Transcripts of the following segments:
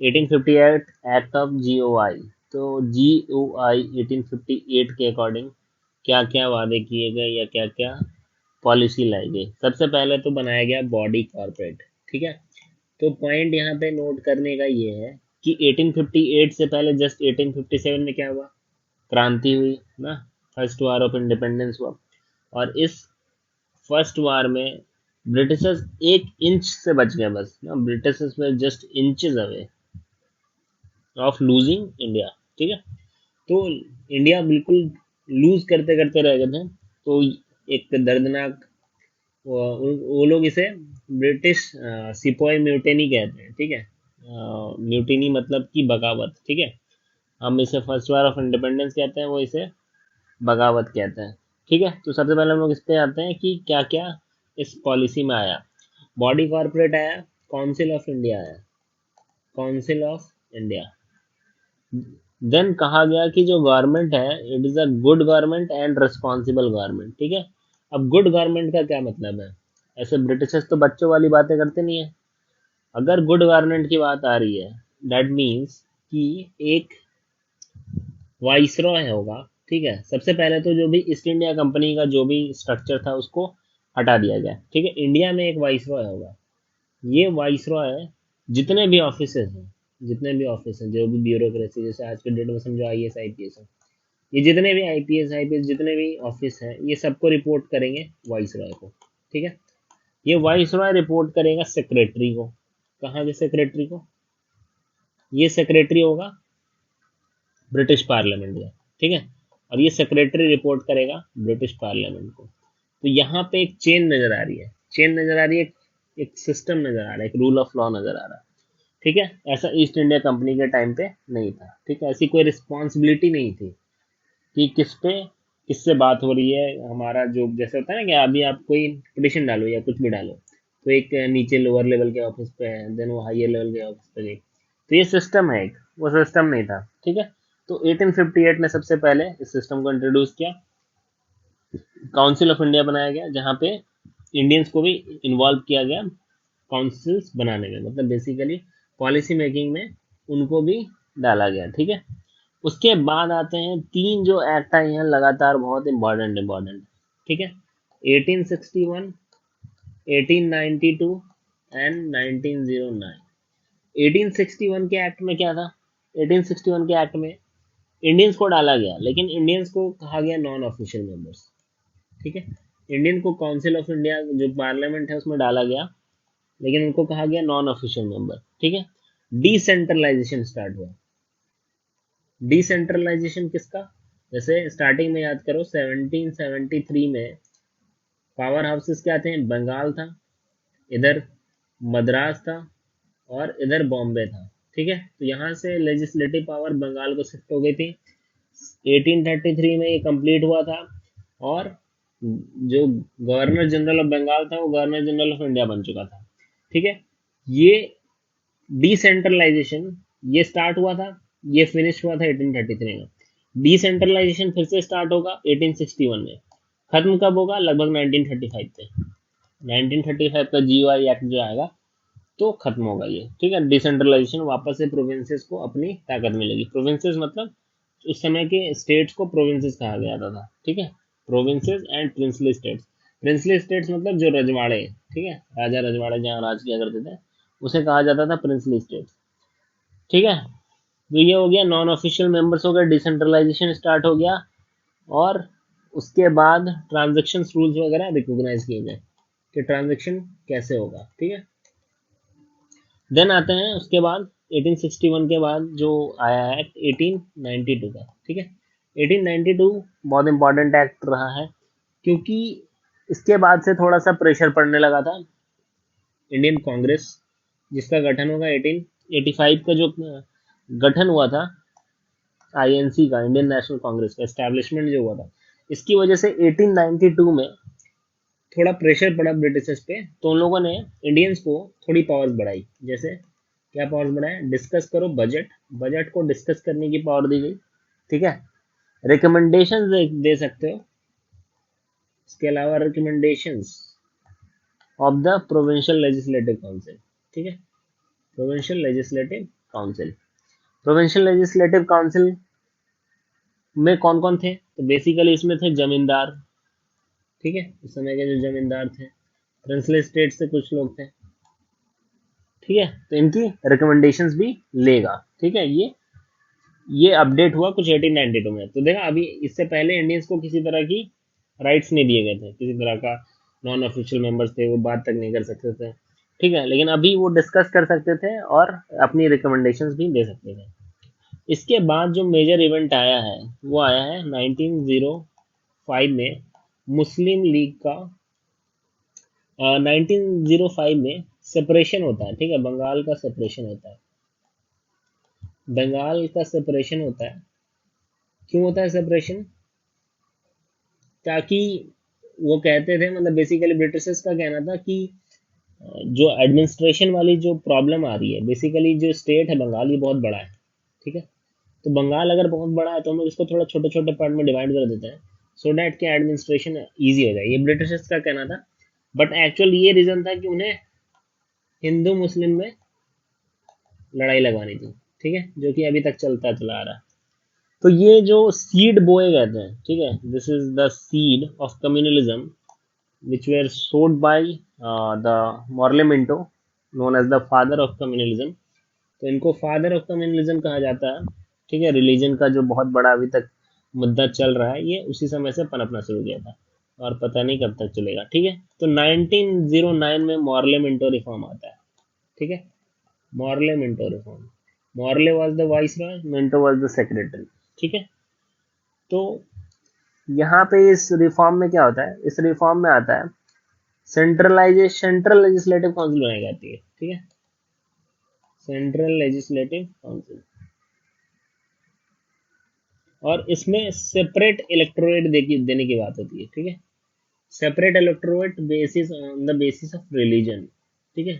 1858 act of GOI. तो GOI 1858 के according क्या क्या वादे किए गए या क्या क्या पॉलिसी लाई गई। सबसे पहले तो बनाया गया बॉडी कॉर्पोरेट। ठीक है, तो पॉइंट यहाँ पे नोट करने का ये है कि 1858 से पहले जस्ट 1857 में क्या हुआ, क्रांति हुई ना, फर्स्ट वार ऑफ इंडिपेंडेंस हुआ। और इस फर्स्ट वार में ब्रिटिशर्स 1 इंच से बच गए बस ना, ब्रिटिशर्स में just inches away of losing India. ठीक है, तो इंडिया बिल्कुल लूज करते करते रह गए थे। तो एक दर्दनाक, वो लोग इसे ब्रिटिश सिपोई म्यूटेनी कहते हैं। ठीक है, म्यूटिनी मतलब कि बगावत। ठीक है, हम इसे फर्स्ट वार ऑफ इंडिपेंडेंस कहते हैं, वो इसे बगावत कहते हैं। ठीक है, तो सबसे पहले हम लोग इस पे आते हैं कि क्या क्या इस पॉलिसी में आया। बॉडी कॉर्पोरेट आया, काउंसिल ऑफ इंडिया आया, काउंसिल ऑफ इंडिया। देन कहा गया कि जो गवर्नमेंट है it is a good government and responsible government. ठीक है, अब गुड गवर्नमेंट का क्या मतलब है, ऐसे ब्रिटिशर्स तो बच्चों वाली बातें करते नहीं है। अगर गुड गवर्नमेंट की बात आ रही है, दैट मीन्स कि एक वाइसरॉय होगा। ठीक है, सबसे पहले तो जो भी ईस्ट इंडिया कंपनी का जो भी स्ट्रक्चर था उसको हटा दिया गया। ठीक है, इंडिया में एक वाइसरॉय होगा। ये वाइसरॉय जितने भी ऑफिस हैं, जितने भी ऑफिस हैं, जो भी ब्यूरोक्रेसी, जैसे आज के डेट में समझो आईएएस आईपीएस है, ये जितने भी आईपीएस आईपीएस जितने भी ऑफिस हैं, ये सबको रिपोर्ट करेंगे वाइसरॉय को। ठीक है, ये वाइसरॉय रिपोर्ट करेगा सेक्रेटरी को। कहाँ के सेक्रेटरी को, ये सेक्रेटरी होगा ब्रिटिश पार्लियामेंट का। ठीक है, और ये सेक्रेटरी रिपोर्ट करेगा ब्रिटिश पार्लियामेंट को। तो यहाँ पे एक चेन नजर आ रही है, चेन नजर आ रही है, एक सिस्टम नजर आ रहा है, एक रूल ऑफ लॉ नजर आ रहा है। ठीक है, ऐसा ईस्ट इंडिया कंपनी के टाइम पे नहीं था। ठीक है, ऐसी कोई रिस्पॉन्सिबिलिटी नहीं थी कि किस पे किससे बात हो रही है। हमारा जो जैसे होता है ना कि अभी आप कोई पिटिशन डालो या कुछ भी डालो, तो एक नीचे लोअर लेवल के ऑफिस पे है, देन वो हायर लेवल के ऑफिस पे गई। तो ये सिस्टम है एक, वो सिस्टम नहीं था। ठीक है, तो 1858 ने सबसे पहले इस सिस्टम को इंट्रोड्यूस किया। काउंसिल ऑफ इंडिया बनाया गया, जहाँ पे इंडियंस को भी इन्वॉल्व किया गया काउंसिल्स बनाने में, मतलब बेसिकली पॉलिसी मेकिंग में उनको भी डाला गया। ठीक है, उसके बाद आते हैं 3 जो एक्ट आए हैं लगातार, बहुत इंपॉर्टेंट इंपॉर्टेंट। ठीक है, 1861, 1892 एंड 1909। 1861 के एक्ट में क्या था, 1861 के एक्ट में इंडियंस को डाला गया, लेकिन इंडियंस को कहा गया नॉन ऑफिशियल मेंबर्स। ठीक है, इंडियन को काउंसिल ऑफ इंडिया जो पार्लियामेंट है उसमें डाला गया, लेकिन उनको कहा गया नॉन ऑफिशियल मेंबर। ठीक है, डिसेंट्रलाइजेशन स्टार्ट हुआ। डिसेंट्रलाइजेशन किसका, जैसे स्टार्टिंग में याद करो 1773 में पावर हाउसेस क्या थे, बंगाल था, इधर मद्रास था, और इधर बॉम्बे था। ठीक है, तो यहाँ से लेजिस्लेटिव पावर बंगाल को शिफ्ट हो गई थी। 1833 में ये कंप्लीट हुआ था, और जो गवर्नर जनरल ऑफ बंगाल था वो गवर्नर जनरल ऑफ इंडिया बन चुका था। ठीक है, ये डिसेंट्रलाइजेशन ये स्टार्ट हुआ था, ये फिनिश हुआ था 1833 में। डिसेंट्रलाइजेशन फिर से स्टार्ट होगा 1861 में, खत्म कब होगा, लगभग 1935 पे। 1935 का जीओआई एक्ट जो आएगा तो खत्म होगा ये। ठीक है, डिसेंट्रलाइजेशन, वापस से प्रोविंसेस को अपनी ताकत मिलेगी। प्रोविंसेस मतलब उस समय के स्टेट्स को प्रोविंसेस कहा गया था। ठीक है, provinces and princely states. Princely states मतलब जो रजवाड़े, ठीक है, राजा रजवाड़े जहाँ राज किया करते थे उसे कहा जाता था प्रिंसली स्टेट्स। ठीक है, तो ये हो गया नॉन ऑफिशियल मेंबर्स हो गए, डिसेंट्रलाइजेशन स्टार्ट हो गया, और उसके बाद ट्रांजेक्शन रूल्स वगैरह रिकॉग्नाइज किए गए कि ट्रांजेक्शन कैसे होगा। ठीक है, देन आते हैं उसके बाद 1861 के बाद जो आया है 1892 का। ठीक है, 1892 बहुत इंपॉर्टेंट एक्ट रहा है, क्योंकि इसके बाद से थोड़ा सा प्रेशर पड़ने लगा था। इंडियन कांग्रेस जिसका गठन होगा 1885 का जो गठन हुआ था आईएनसी का, इंडियन नेशनल कांग्रेस का एस्टेब्लिशमेंट जो हुआ था, इसकी वजह से 1892 में थोड़ा प्रेशर पड़ा ब्रिटिशर्स पे, तो उन लोगों ने इंडियंस को थोड़ी पावर्स बढ़ाई। जैसे क्या पावर्स बढ़ाए, डिस्कस करो बजट, बजट को डिस्कस करने की पावर दी गई। ठीक है, रिकमेंडेशन दे सकते हो, इसके अलावा recommendations of the provincial legislative council. ठीक है, provincial legislative council. Provincial legislative council में कौन कौन थे? तो बेसिकली इसमें थे जमींदार, ठीक है, उस समय के जो जमींदार थे, प्रिंसली स्टेट से कुछ लोग थे, ठीक है, तो इनकी रिकमेंडेशंस भी लेगा, ठीक है। ये अपडेट हुआ कुछ 1892 में। तो देखा, अभी इससे पहले इंडियंस को किसी तरह की राइट्स नहीं दिए गए थे, किसी तरह का नॉन ऑफिशियल मेंबर्स थे, वो बात तक नहीं कर सकते थे, ठीक है, लेकिन अभी वो डिस्कस कर सकते थे और अपनी रिकमेंडेशंस भी दे सकते थे। इसके बाद जो मेजर इवेंट आया है वो आया है 1905 में, मुस्लिम लीग का 1905 में सेपरेशन होता है, ठीक है, बंगाल का सेपरेशन होता है, बंगाल का सेपरेशन होता है। क्यों होता है सेपरेशन? ताकि वो कहते थे, मतलब बेसिकली ब्रिटिशर्स का कहना था कि जो एडमिनिस्ट्रेशन वाली जो प्रॉब्लम आ रही है, बेसिकली जो स्टेट है बंगाल, ये बहुत बड़ा है, ठीक है, तो बंगाल अगर बहुत बड़ा है तो हम लोग इसको थोड़ा छोटे छोटे पार्ट में डिवाइड कर देते हैं, सो डैट कि एडमिनिस्ट्रेशन ईजी हो जाए, ये ब्रिटिशर्स का कहना था। बट एक्चुअल ये रीजन था कि उन्हें हिंदू मुस्लिम में लड़ाई लगवानी थी, ठीक है, जो कि अभी तक चलता चला आ रहा है। तो ये जो सीड बोए गए थे, ठीक है, this is the seed of communalism which were sowed by the Morlemento, known as the father of communalism। तो इनको फादर ऑफ कम्युनलिज्म कहा जाता है, ठीक है। रिलीजन का जो बहुत बड़ा अभी तक मुद्दा चल रहा है, ये उसी समय से पनपना शुरू किया था और पता नहीं कब तक चलेगा, ठीक है। तो 1909 में मॉर्ले मिंटो रिफॉर्म आता है, ठीक है, Morley Minto reform. Morley was the viceroy, Minto was the secretary, ठीक है। तो यहाँ पे इस रिफॉर्म में क्या होता है, इस रिफॉर्म में आता है सेंट्रल लेजिस्लेटिव काउंसिल बनाई जाती है, ठीक है, सेंट्रल लेजिस्लेटिव काउंसिल, और इसमें सेपरेट इलेक्टोरेट देने की बात होती है, ठीक है, separate electorate basis on the basis of religion, ठीक है,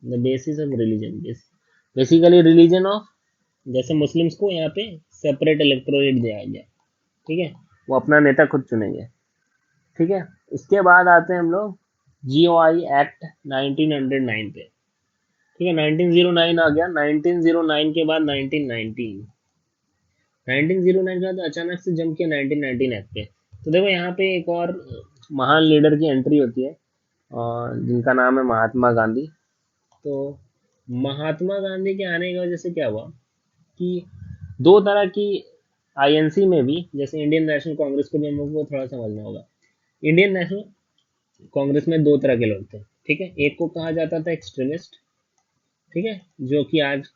the basis of religion, basically religion of, जैसे मुस्लिम्स को यहाँ पे सेपरेट इलेक्टोरेट दिया गया, ठीक है, वो अपना नेता खुद चुनेंगे, ठीक है। इसके बाद आते हैं हम लोग जीओआई एक्ट 1909 पे, ठीक है, 1909 आ गया, 1909 के बाद 1919, 1909 के बाद अचानक से जंप किया 1919 एक्ट पे। तो देखो यहाँ पे एक और महान लीडर की एंट्री होती है, और जिनका नाम है महात्मा गांधी। तो महात्मा गांधी के आने की वजह से क्या हुआ कि दो तरह की आईएनसी में भी, जैसे इंडियन नेशनल कांग्रेस को भी हम लोग को थोड़ा समझना होगा। इंडियन नेशनल कांग्रेस में दो तरह के लोग थे, ठीक है, एक को कहा जाता था एक्सट्रीमिस्ट, ठीक है, जो कि आज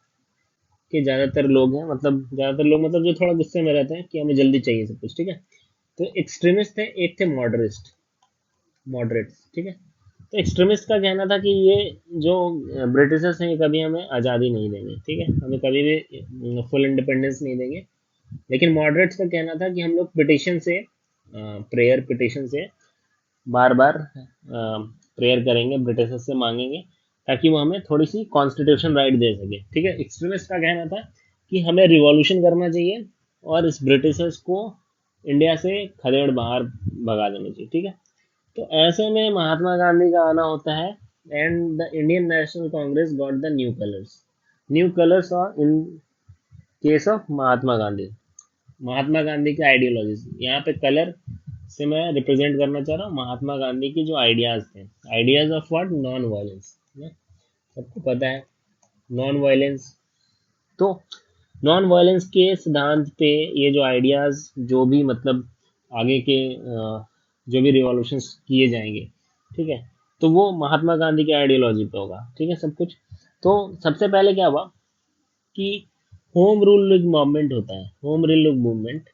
के ज्यादातर लोग हैं, मतलब ज्यादातर लोग मतलब जो थोड़ा गुस्से में रहते हैं कि हमें जल्दी चाहिए सब कुछ, ठीक है। तो एक्सट्रीमिस्ट थे, एक थे मॉडरेस्ट, मॉडरेट्स, ठीक है। तो एक्सट्रीमिस्ट का कहना था कि ये जो ब्रिटिशर्स हैं ये कभी हमें आज़ादी नहीं देंगे, ठीक है, हमें कभी भी फुल इंडिपेंडेंस नहीं देंगे। लेकिन मॉडरेट्स का कहना था कि हम लोग पिटिशन से, प्रेयर पिटिशन से बार बार प्रेयर करेंगे, ब्रिटिशर्स से मांगेंगे ताकि वो हमें थोड़ी सी कॉन्स्टिट्यूशन राइट दे सके, ठीक है। एक्सट्रीमिस्ट का कहना था कि हमें रिवॉल्यूशन करना चाहिए और इस ब्रिटिशर्स को इंडिया से खदेड़ बाहर भगा देना चाहिए, ठीक है। तो ऐसे में महात्मा गांधी का आना होता है, and the Indian national Congress got the new colours और इन केस ऑफ महात्मा गांधी, महात्मा गांधी की आइडियोलॉजीज, यहाँ पे कलर से मैं रिप्रेजेंट करना चाह रहा हूँ महात्मा गांधी की जो आइडियाज थे, ideas of what, non violence, सबको पता है नॉन वायलेंस। तो नॉन वायलेंस के सिद्धांत पे ये जो आइडियाज, जो भी मतलब आगे के जो भी रिवॉल्यूशन किए जाएंगे, ठीक है, तो वो महात्मा गांधी की आइडियोलॉजी पे होगा, ठीक है, सब कुछ। तो सबसे पहले क्या हुआ कि होम रूल मूवमेंट होता है, होम रूल मूवमेंट,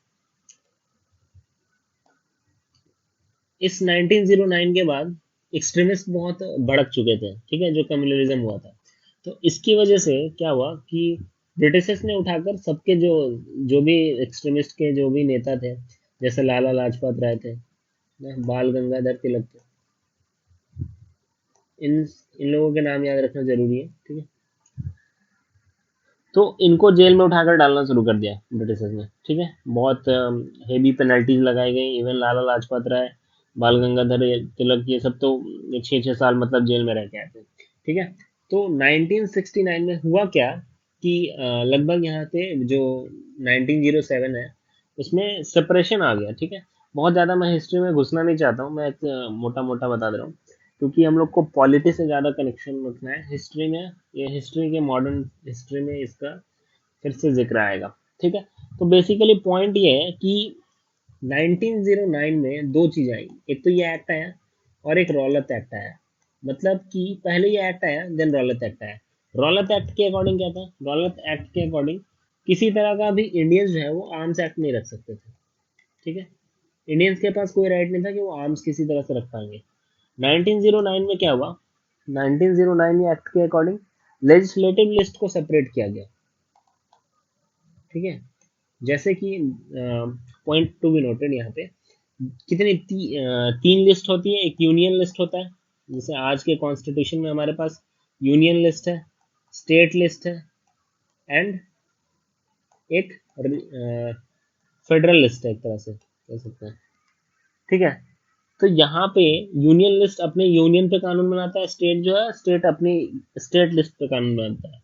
इस 1909 के बाद एक्सट्रीमिस्ट बहुत भड़क चुके थे, ठीक है, जो कम्युनलिज्म हुआ था। तो इसकी वजह से क्या हुआ कि ब्रिटिशर्स ने उठाकर सबके जो जो भी एक्सट्रीमिस्ट के जो भी नेता थे, जैसे लाला लाजपत राय थे, बाल गंगाधर तिलक थे, इन इन लोगों के नाम याद रखना जरूरी है, ठीक है। तो इनको जेल में उठाकर डालना शुरू कर दिया ब्रिटिशर्स ने, ठीक है, बहुत हेवी पेनल्टीज लगाई गई। इवन लाला लाजपत राय, बाल गंगाधर तिलक, ये सब तो 6-6 साल मतलब जेल में रह के आए थे, ठीक है। तो 1969 में हुआ क्या कि लगभग यहाँ पे जो 1907 है उसमें सेपरेशन आ गया, ठीक है। बहुत ज़्यादा मैं हिस्ट्री में घुसना नहीं चाहता हूँ, मैं एक मोटा मोटा बता दे रहा हूँ, क्योंकि हम लोग को पॉलिटी से ज़्यादा कनेक्शन रखना है हिस्ट्री में। ये हिस्ट्री के मॉडर्न हिस्ट्री में इसका फिर से जिक्र आएगा, ठीक है। तो बेसिकली पॉइंट ये है कि 1909 में दो चीज आई, एक तो ये एक्ट आया और एक रौलत एक्ट आया। मतलब कि पहले ये एक्ट आया देन रौलत एक्ट आया। रौलत एक्ट के अकॉर्डिंग क्या था, रौलत एक्ट के अकॉर्डिंग किसी तरह का भी इंडियंस जो है वो आर्म्स एक्ट नहीं रख सकते थे, ठीक है। इंडियंस के पास कोई राइट नहीं था कि वो आर्म्स किसी तरह से रख पाएंगे। 1909 में क्या हुआ, 1909 एक्ट के अकॉर्डिंग लेजिस्लेटिव लिस्ट को सेपरेट किया गया, ठीक है। जैसे कि पॉइंट टू बी नोटेड यहाँ पे कितनी तीन लिस्ट होती है। एक यूनियन लिस्ट होता है, जैसे आज के कॉन्स्टिट्यूशन में हमारे पास यूनियन लिस्ट है, स्टेट लिस्ट है, एंड एक फेडरल लिस्ट है, एक तरह से कह सकते हैं, ठीक है। तो यहाँ पे यूनियन लिस्ट अपने यूनियन पे कानून बनाता है, स्टेट जो है स्टेट अपनी स्टेट लिस्ट पे कानून बनाता है।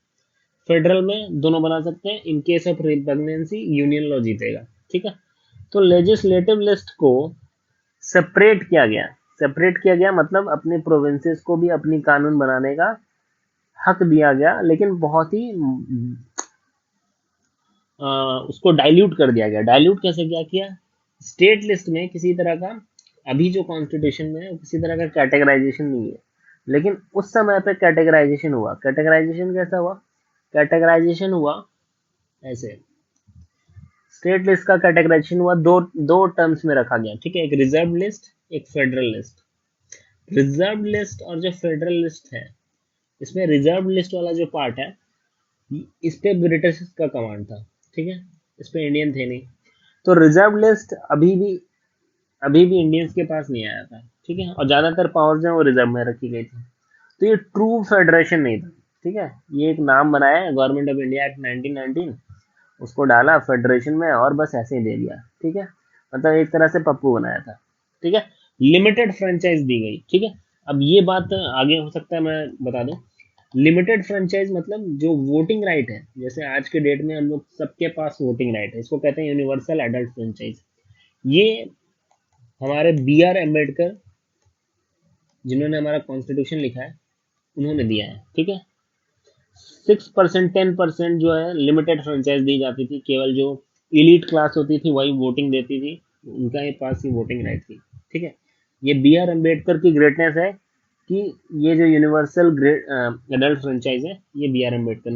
फेडरल में दोनों बना सकते हैं, in case of repugnancy union law जीतेगा, ठीक है। तो लेजिस्लेटिव लिस्ट को सेपरेट किया गया। सेपरेट किया गया मतलब अपने प्रोविंसेस को भी अपनी कानून बनाने का हक दिया गया, लेकिन बहुत ही उसको डाइल्यूट कर दिया गया। डाइल्यूट कैसे क्या किया, स्टेट लिस्ट में किसी तरह का, अभी जो कॉन्स्टिट्यूशन में है किसी तरह का कैटेगराइजेशन नहीं है, लेकिन उस समय पे कैटेगराइजेशन हुआ। कैटेगराइजेशन कैसा हुआ, कैटेगराइजेशन हुआ ऐसे, स्टेट लिस्ट का कैटेगराइजेशन हुआ दो दो टर्म्स में रखा गया, ठीक है। एक रिजर्व लिस्ट, एक फेडरल लिस्ट। रिजर्व लिस्ट और जो फेडरल लिस्ट है, इसमें रिजर्व लिस्ट वाला जो पार्ट है इस पे ब्रिटिश का कमांड था, ठीक है। इस पे इंडियन थे नहीं। तो रिजर्व लिस्ट अभी भी इंडियंस के पास नहीं आया था, ठीक है। और ज्यादातर पावर्स जो वो रिजर्व में रखी गई थी। तो ये ट्रू फेडरेशन नहीं था, ठीक है। ये एक नाम बनाया है गवर्नमेंट ऑफ इंडिया एक्ट 1919, उसको डाला फेडरेशन में और बस ऐसे ही दे दिया, ठीक है। मतलब एक तरह से पप्पू बनाया था, ठीक है। लिमिटेड फ्रेंचाइज दी गई, ठीक है। अब ये बात आगे हो सकता है मैं बता दूं। लिमिटेड फ्रेंचाइज मतलब जो वोटिंग राइट है, जैसे आज के डेट में हम लोग सबके पास वोटिंग राइट है, इसको कहते हैं यूनिवर्सल एडल्ट फ्रेंचाइज। ये हमारे बी आर अम्बेडकर, जिन्होंने हमारा कॉन्स्टिट्यूशन लिखा है, उन्होंने दिया है, ठीक है। 6%, 10% जो है लिमिटेड फ्रेंचाइज दी जाती थी, केवल जो इलीट क्लास होती थी वही वोटिंग देती थी, उनका ही पास ही वोटिंग राइट थी, ठीक है। ये बी आर अम्बेडकर की ग्रेटनेस है कि ये जो यूनिवर्सल ग्रेट एडल्ट फ्रेंचाइज है ये बी आर अम्बेडकर